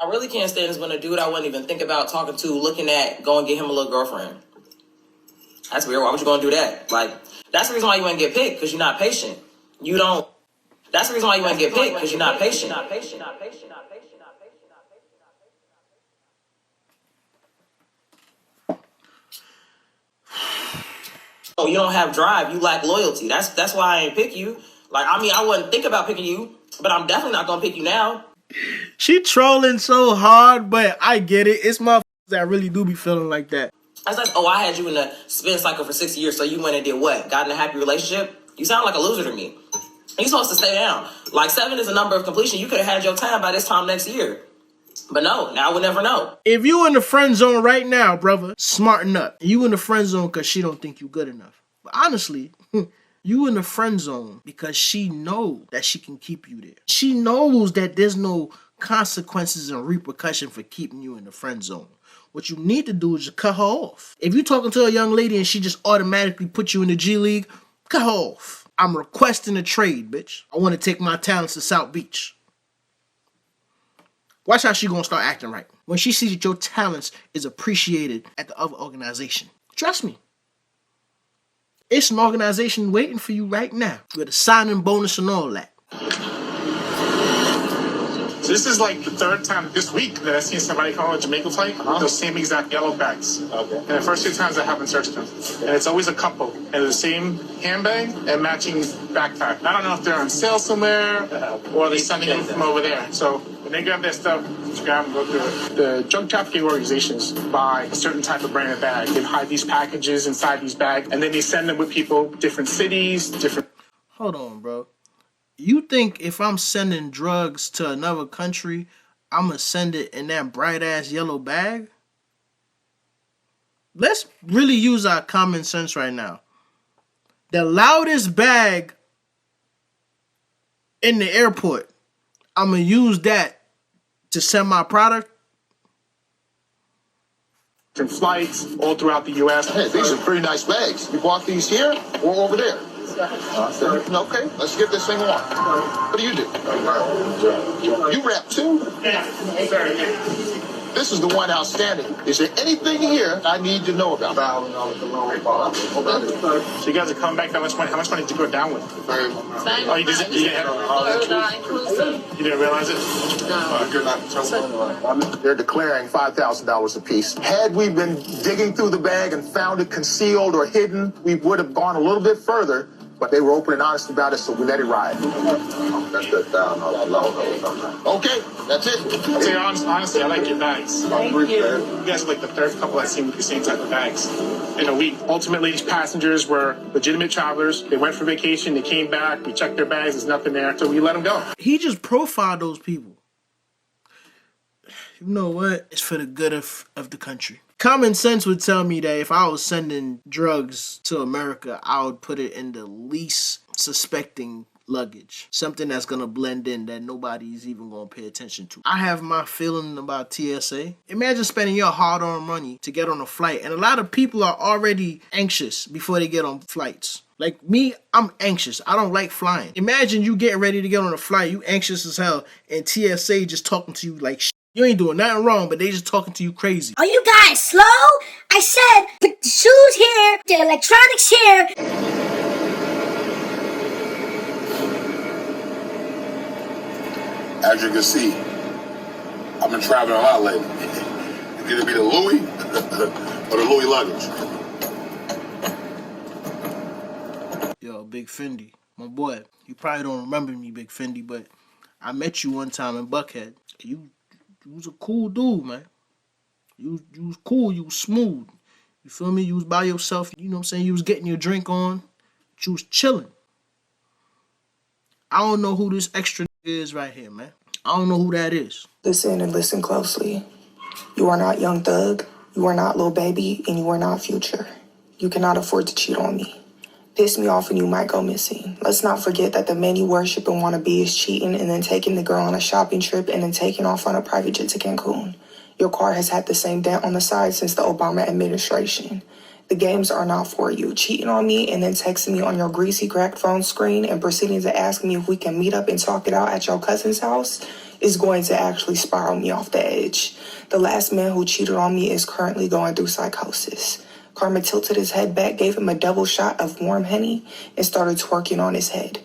I really can't stand this when a dude I wouldn't even think about talking to, looking at, go and get him a little girlfriend. That's weird. Why would you go and do that? Like, that's the reason why you wouldn't get picked, because you're not patient. You don't. That's the reason why you wouldn't get picked, because you're not patient. Oh, you don't have drive. You lack loyalty. That's why I ain't pick you. Like, I mean, I wouldn't think about picking you, but I'm definitely not gonna pick you now. She trolling so hard, but I get it. It's motherfuckers that really do be feeling like that. That's like, oh, I had you in the spin cycle for 6 years, so you went and did what? Got in a happy relationship? You sound like a loser to me. You're supposed to stay down. Like, 7 is a number of completion. You could have had your time by this time next year. But no, now we'll never know. If you in the friend zone right now, brother, smarten up. You in the friend zone because she don't think you good enough. But honestly, you in the friend zone because she know that she can keep you there. She knows that there's no consequences and repercussion for keeping you in the friend zone. What you need to do is just cut her off. If you're talking to a young lady and she just automatically put you in the G League, cut her off. I'm requesting a trade, bitch. I want to take my talents to South Beach. Watch how she gonna start acting right when she sees that your talents is appreciated at the other organization. Trust me. It's an organization waiting for you right now with a signing bonus and all that. So this is like the 3rd time this week that I've seen somebody call a Jamaica flight with those same exact yellow bags. Okay. And the first 2 times I haven't searched them. And it's always a couple. And the same handbag and matching backpack. I don't know if they're on sale somewhere or they're sending them from over there. So when they grab their stuff, just grab them, go through it. The drug trafficking organizations buy a certain type of branded bag. They hide these packages inside these bags. And then they send them with people, different cities, different... Hold on, bro. You think if I'm sending drugs to another country, I'm going to send it in that bright-ass yellow bag? Let's really use our common sense right now. The loudest bag in the airport, I'm going to use that to send my product? Different flights all throughout the U.S. Hey, these are pretty nice bags. You bought these here or over there? Okay, let's get this thing on. What do? You rap too? This is the one outstanding. Is there anything here I need to know about? So you guys are coming back. How much money did you go down with? Oh, you didn't realize it? No. They're declaring $5,000 a piece. Had we been digging through the bag and found it concealed or hidden, we would have gone a little bit further. But they were open and honest about it, so we let it ride. Okay, that's it. I'll tell you honestly, I like your bags. Thank you. You guys are like the 3rd couple I've seen with the same type of bags in a week. Ultimately, these passengers were legitimate travelers. They went for vacation, they came back, we checked their bags, there's nothing there, so we let them go. He just profiled those people. You know what? It's for the good of the country. Common sense would tell me that if I was sending drugs to America, I would put it in the least suspecting luggage. Something that's going to blend in that nobody's even going to pay attention to. I have my feeling about TSA. Imagine spending your hard-earned money to get on a flight. And a lot of people are already anxious before they get on flights. Like me, I'm anxious. I don't like flying. Imagine you getting ready to get on a flight. You anxious as hell. And TSA just talking to you like shit. You ain't doing nothing wrong, but they just talking to you crazy. Are you guys slow? I said, put the shoes here, the electronics here. As you can see, I've been traveling a lot lately. It's either be the Louis or the Louis luggage. Yo, Big Fendi, my boy. You probably don't remember me, Big Fendi, but I met you one time in Buckhead. You was a cool dude, man. You was cool. You was smooth. You feel me? You was by yourself. You know what I'm saying? You was getting your drink on. You was chilling. I don't know who this extra is right here, man. I don't know who that is. Listen and listen closely. You are not Young Thug. You are not Lil Baby. And you are not Future. You cannot afford to cheat on me. Piss me off and you might go missing. Let's not forget that the man you worship and want to be is cheating and then taking the girl on a shopping trip and then taking off on a private jet to Cancun. Your car has had the same dent on the side since the Obama administration. The games are not for you. Cheating on me and then texting me on your greasy cracked phone screen and proceeding to ask me if we can meet up and talk it out at your cousin's house is going to actually spiral me off the edge. The last man who cheated on me is currently going through psychosis. Karma tilted his head back, gave him a double shot of warm Henny, and started twerking on his head.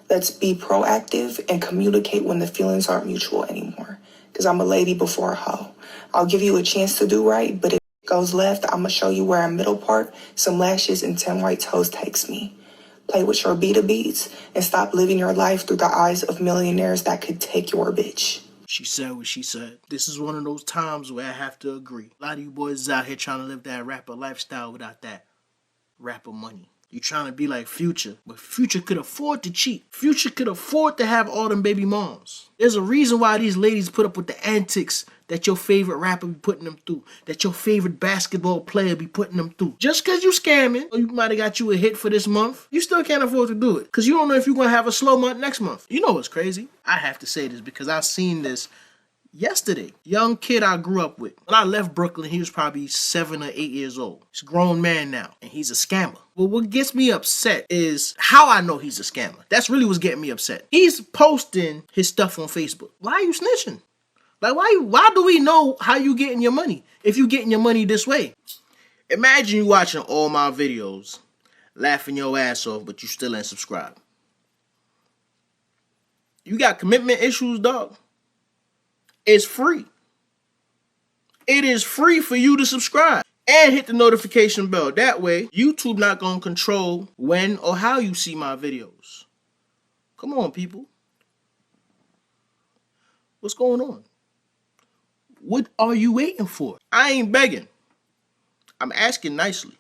Let's be proactive and communicate when the feelings aren't mutual anymore. Because I'm a lady before a hoe. I'll give you a chance to do right, but if it goes left, I'm going to show you where a middle part, some lashes, and 10 white toes takes me. Play with your Beta beats and stop living your life through the eyes of millionaires that could take your bitch. She said what she said. This is one of those times where I have to agree. A lot of you boys is out here trying to live that rapper lifestyle without that rapper money. You trying to be like Future, but Future could afford to cheat. Future could afford to have all them baby moms. There's a reason why these ladies put up with the antics that your favorite rapper be putting them through, that your favorite basketball player be putting them through. Just because you scamming, or you might have got you a hit for this month, you still can't afford to do it. Because you don't know if you're going to have a slow month next month. You know what's crazy? I have to say this because I seen this yesterday. Young kid I grew up with. When I left Brooklyn, he was probably 7 or 8 years old. He's a grown man now, and he's a scammer. Well, what gets me upset is how I know he's a scammer. That's really what's getting me upset. He's posting his stuff on Facebook. Why are you snitching? Like, why do we know how you getting your money if you getting your money this way? Imagine you watching all my videos, laughing your ass off, but you still ain't subscribed. You got commitment issues, dog? It's free. It is free for you to subscribe and hit the notification bell. That way, YouTube not going to control when or how you see my videos. Come on, people. What's going on? What are you waiting for? I ain't begging. I'm asking nicely.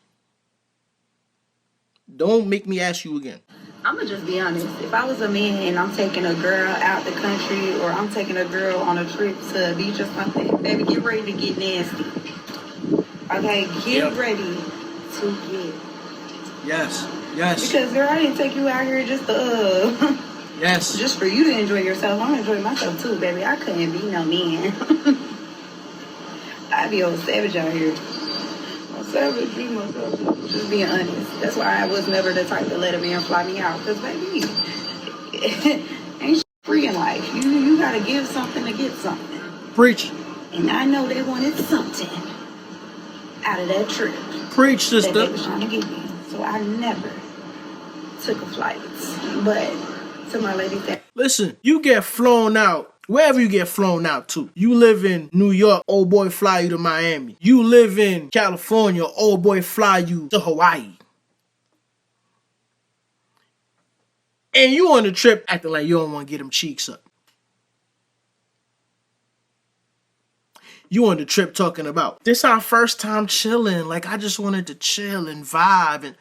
Don't make me ask you again. I'm gonna just be honest. If I was a man and I'm taking a girl out the country or I'm taking a girl on a trip to the beach or something, baby, get ready to get nasty. Okay, get ready to get. Yes, yes. Because girl, I didn't take you out here just to yes. just for you to enjoy yourself. I'm enjoying myself too, baby. I couldn't be no man. I'd be old savage out here. Savage, be myself. Just being honest. That's why I was never the type to let a man fly me out. Because, baby, ain't shit free in life. You got to give something to get something. Preach. And I know they wanted something out of that trip. Preach, sister. That they was trying to get me. So I never took a flight. But to my lady, listen, you get flown out. Wherever you get flown out to. You live in New York, old boy fly you to Miami. You live in California, old boy fly you to Hawaii. And you on the trip acting like you don't want to get them cheeks up. You on the trip talking about, this our first time chilling. Like, I just wanted to chill and vibe. And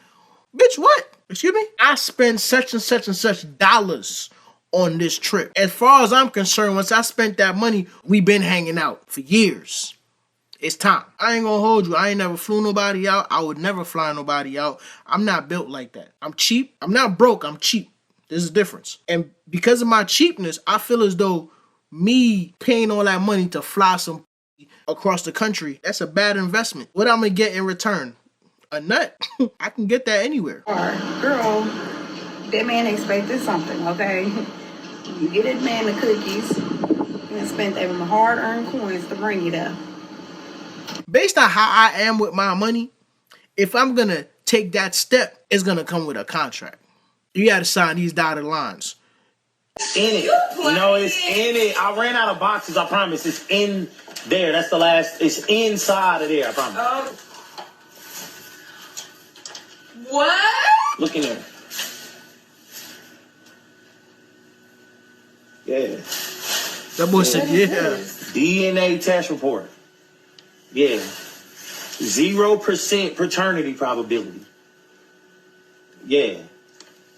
bitch, what? Excuse me? I spend such and such and such dollars on this trip. As far as I'm concerned, once I spent that money, we been hanging out for years. It's time. I ain't gonna hold you. I ain't never flew nobody out. I would never fly nobody out. I'm not built like that. I'm cheap. I'm not broke. I'm cheap. There's a difference. And because of my cheapness, I feel as though me paying all that money to fly some across the country, that's a bad investment. What I'm gonna get in return? A nut. I can get that anywhere. girl, that man expected something, okay? You get that man the cookies and spend them hard-earned coins to bring you there. Based on how I am with my money, if I'm going to take that step, it's going to come with a contract. You got to sign these dotted lines. In it. No, it's in it. I ran out of boxes, I promise. It's in there. That's the last. It's inside of there, I promise. What? Look in there. Yeah. That boy said, yeah. DNA test report. Yeah. 0% paternity probability. Yeah.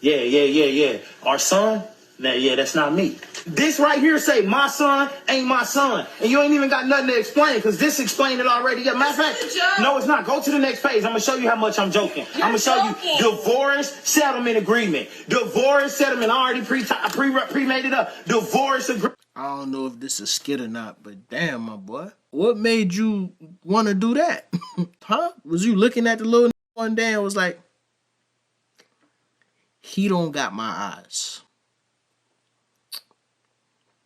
Yeah. Our son? Nah, yeah, that's not me. This right here say my son ain't my son. And you ain't even got nothing to explain because this explained it already. Yeah, matter of fact, no, it's not. Go to the next page. I'm going to show you how much I'm joking. I'm going to show you divorce settlement agreement. Divorce settlement. I already pre-made it up. Divorce agreement. I don't know if this is skit or not, but damn, my boy. What made you want to do that? Huh? Was you looking at the little one day and was like, he don't got my eyes.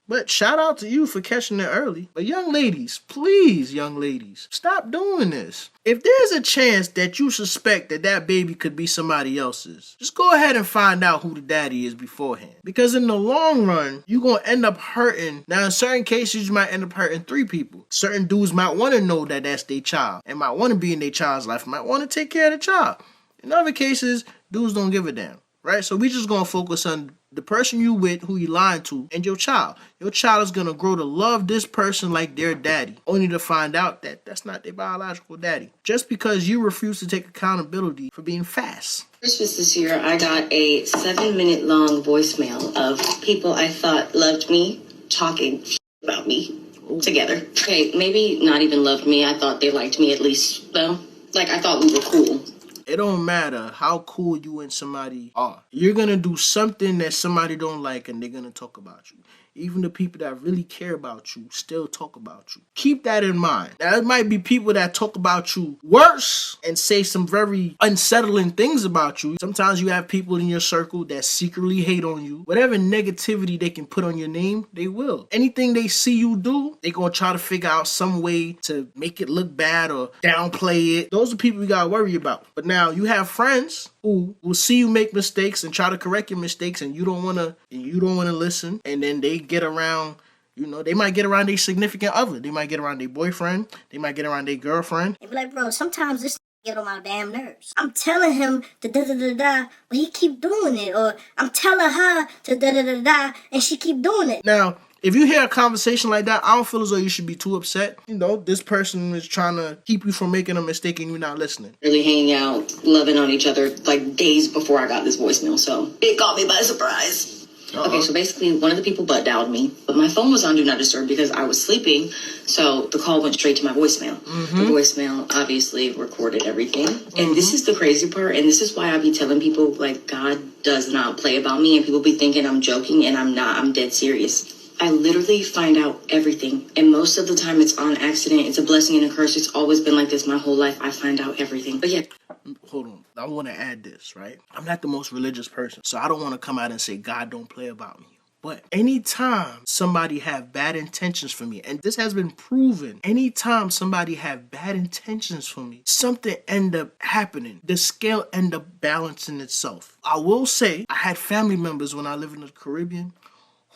But shout out to you for catching it early. But young ladies, please, young ladies, stop doing this. If there's a chance that you suspect that that baby could be somebody else's, just go ahead and find out who the daddy is beforehand. Because in the long run, you're going to end up hurting. Now, in certain cases, you might end up hurting 3 people. Certain dudes might want to know that that's their child and might want to be in their child's life, might want to take care of the child. In other cases, dudes don't give a damn, right? So we just going to focus on the person you with, who you lying to, and your child. Your child is going to grow to love this person like their daddy, only to find out that that's not their biological daddy. Just because you refuse to take accountability for being fast. Christmas this year, I got a 7-minute long voicemail of people I thought loved me talking about me together. Okay, maybe not even loved me. I thought they liked me at least, though. Like, I thought we were cool. It don't matter how cool you and somebody are. You're going to do something that somebody don't like and they're going to talk about you. Even the people that really care about you still talk about you. Keep that in mind. Now, it might be people that talk about you worse and say some very unsettling things about you. Sometimes you have people in your circle that secretly hate on you. Whatever negativity they can put on your name, they will. Anything they see you do, they're going to try to figure out some way to make it look bad or downplay it. Those are people you got to worry about. But now you have friends who will see you make mistakes and try to correct your mistakes, and you don't want to listen, and then they get around, they might get around their significant other, they might get around their boyfriend, they might get around their girlfriend. They be like, bro, sometimes this get on my damn nerves. I'm telling him to da-da-da-da, but he keep doing it. Or I'm telling her to da-da-da-da, and she keep doing it. Now, if you hear a conversation like that, I don't feel as though you should be too upset. This person is trying to keep you from making a mistake and you're not listening. Really hanging out, loving on each other, like days before I got this voicemail, so it caught me by surprise. Okay, so basically, one of the people butt dialed me, but my phone was on Do Not Disturb because I was sleeping, so the call went straight to my voicemail. The voicemail obviously recorded everything, and this is the crazy part, and this is why I be telling people, like, God does not play about me, and people be thinking I'm joking, and I'm not. I'm dead serious. I literally find out everything, and most of the time it's on accident. It's a blessing and a curse. It's always been like this my whole life. I find out everything. But yeah. Hold on. I want to add this, right? I'm not the most religious person, so I don't want to come out and say God don't play about me. But anytime somebody have bad intentions for me, and this has been proven, anytime somebody have bad intentions for me, something end up happening. The scale end up balancing itself. I will say, I had family members when I lived in the Caribbean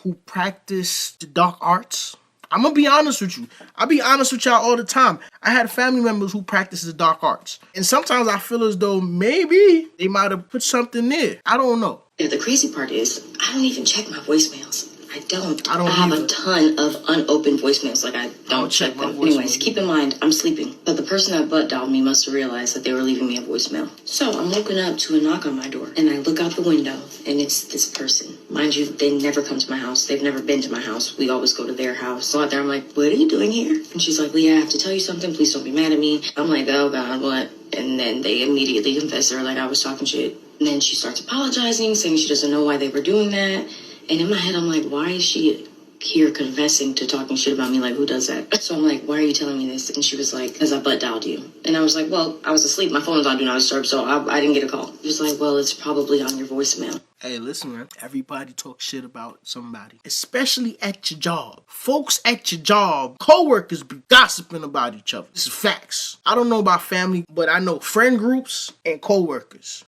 who practiced the dark arts. I'm going to be honest with you. I be honest with y'all all the time. I had family members who practiced the dark arts. And sometimes I feel as though maybe they might have put something there. I don't know. The crazy part is, I don't even check my voicemails. I don't. I don't I have either. a ton of unopened voicemails. Like, I don't check my them. voicemails. Anyways, keep in mind, I'm sleeping. But the person that butt dialed me must have realized that they were leaving me a voicemail. So I'm woken up to a knock on my door. And I look out the window, and it's this person. Mind you, they never come to my house. They've never been to my house. We always go to their house. So out there, I'm like, what are you doing here? And she's like, Leah, I have to tell you something. Please don't be mad at me. I'm like, oh, God, what? And then they immediately confess her, like I was talking shit. And then she starts apologizing, saying she doesn't know why they were doing that. And in my head, I'm like, why is she here confessing to talking shit about me? Like, who does that? So I'm like, why are you telling me this? And she was like, because I butt dialed you. And I was like, well, I was asleep. My phone was on Do Not Disturb, so I didn't get a call. She was like, well, it's probably on your voicemail. Hey, listen, man. Everybody talks shit about somebody, especially at your job. Folks at your job, co-workers be gossiping about each other. This is facts. I don't know about family, but I know friend groups and co-workers.